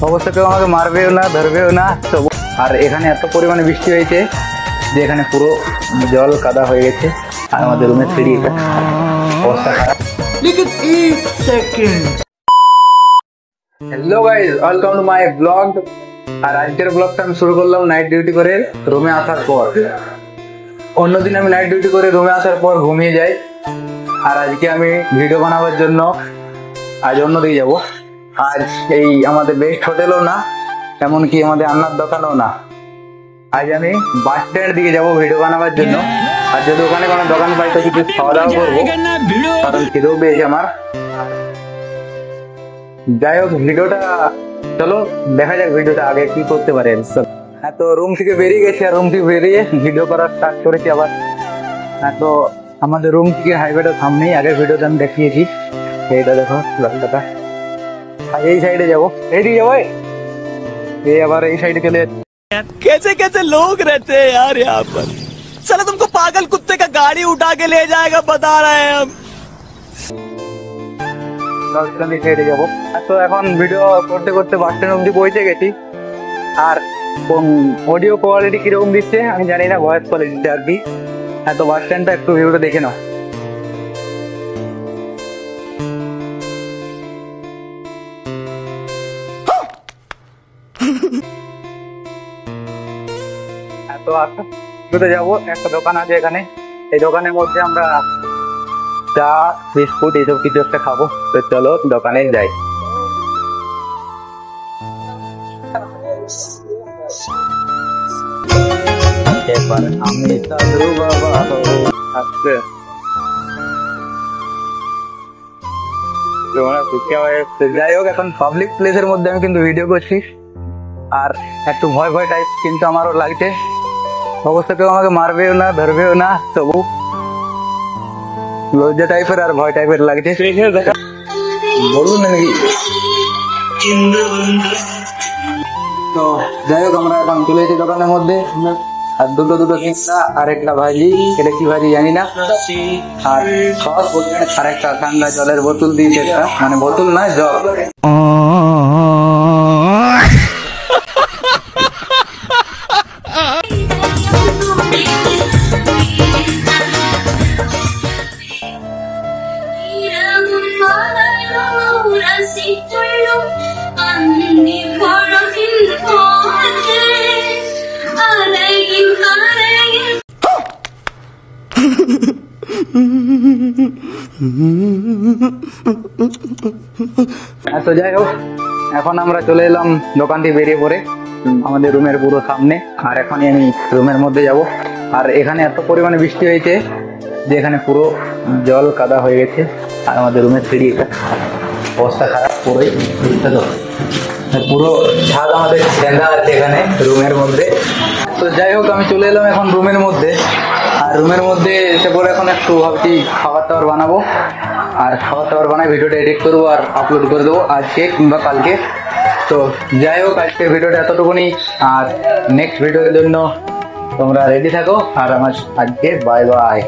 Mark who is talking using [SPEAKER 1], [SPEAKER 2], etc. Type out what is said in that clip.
[SPEAKER 1] অবস্থা কেউ আমাকে মারবেও না, ধরবেও না। তো আর এখানে এত পরিমাণে বৃষ্টি হয়েছে যে এখানে পুরো জল কাদা হয়ে গেছে, আর আমাদের রুমের সিঁড়ি অবস্থা খারাপ। Hello guys, welcome to my blog. আর আজকের ব্লগটা আমি শুরু করলাম নাইট ডিউটি করে রুমে আসার পর। অন্যদিন আমি নাইট ডিউটি করে রুমে আসার পর ঘুমিয়ে যাই, আর আজকে আমি ভিডিও বানাবার জন্য আজ অন্যদিকে যাব। আজ এই আমাদের বেস্ট হোটেলও না, এমনকি আমাদের আন্নার দোকানও না, আজ আমি বাস স্ট্যান্ড দিকে যাবো ভিডিও বানাবার জন্য। আর যদি ওখানে কোনো দোকান পাই তো কিছু খাওয়া দাওয়া করবো, কারণ খিদেও পেয়েছে আমার। যাই হোক, ভিডিওটা চলো দেখা যাক ভিডিওটা আগে কি করতে পারে। হ্যাঁ, তো রুম থেকে বেরিয়ে গেছি, আর রুম থেকে বেরিয়ে ভিডিও করা স্টার্ট করেছি আবার। হ্যাঁ, তো আমাদের রুম থেকে হাইওয়েটার সামনেই আগের ভিডিওতে আমি দেখিয়েছি। এইটা দেখো রাস্তাটা, আর এই সাইডে যাবো, এইদিকে যাবো। এই আবার এই সাইডে চলে যাচ্ছি।
[SPEAKER 2] कैसे कैसे लोग रहते हैं यार यहाँ पर। चलो तुमको पागल कुत्ते का गाड़ी उठा के ले जाएगा, बता रहे हैं हम।
[SPEAKER 1] সাইডে যাবো। তো এখন ভিডিও করতে করতে বাস স্ট্যান্ড অব্দি পৌঁছে গেছি। আর অডিও কোয়ালিটি কিরকম দিচ্ছে আমি জানি না, ভয়েস কোয়ালিটি আর কি। হ্যাঁ, তো বাস স্ট্যান্ডটা একটু ভিডিওটা দেখে নাও। তো আস্তে যাবো, একটা দোকান আছে এখানে। এই দোকানের মধ্যে আমরা চা বিস্কুট এইসব কিছু একটা খাবো। তো চলো দোকানে যাই। এবার আমি সাধু বাবা আজকে যাই হোক, এখন পাবলিক প্লেসের মধ্যে আমি কিন্তু ভিডিও করছি, আর একটু ভয় ভয় টাইপ কিন্তু আমারও লাগছে। অবস্থা কেউ আমাকে মারবেও না, ধরবেও না, তবু লজ্জা টাইপের আর ভয় টাইপের লাগছে। বলুন নাকি। তো যাই হোক, আমরা এখন চলে এসেছি দোকানের মধ্যে। আর দুটো কিংসা আর একটা ভাজি, এটা কি ভাজি জানি না, আর সস, আর একটা ঠান্ডা জলের বোতল দিয়েছে একটা, মানে বোতল নয় জল। তো যাই হোক, এখন আমরা চলে এলাম দোকানটি বেরিয়ে পড়ে আমাদের রুমের পুরো সামনে। আর এখনই আমি রুমের মধ্যে যাব। আর এখানে এত পরিমাণে বৃষ্টি হয়েছে যে এখানে পুরো জল কাদা হয়ে গেছে, আর আমাদের রুমের সিঁড়ি অবস্থা খারাপ পুরোই। পুরো ছাদ আমাদের ছেঁদা আছে এখানে রুমের মধ্যে। তো যাই হোক, আমি চলে এলাম এখন রুমের মধ্যে। আর রুমের মধ্যে এসে পরে এখন একটু ভাবছি খাবার দাবার বানাবো, আর খাবার দাবার বানাই ভিডিওটা এডিট করবো আর আপলোড করে দেবো আজকে কিংবা কালকে। তো যাই হোক, আজকের ভিডিওটা এতটুকুনি। আর নেক্সট ভিডিওর জন্য তোমরা রেডি থাকো। আর আমার আজকে বাই বাই।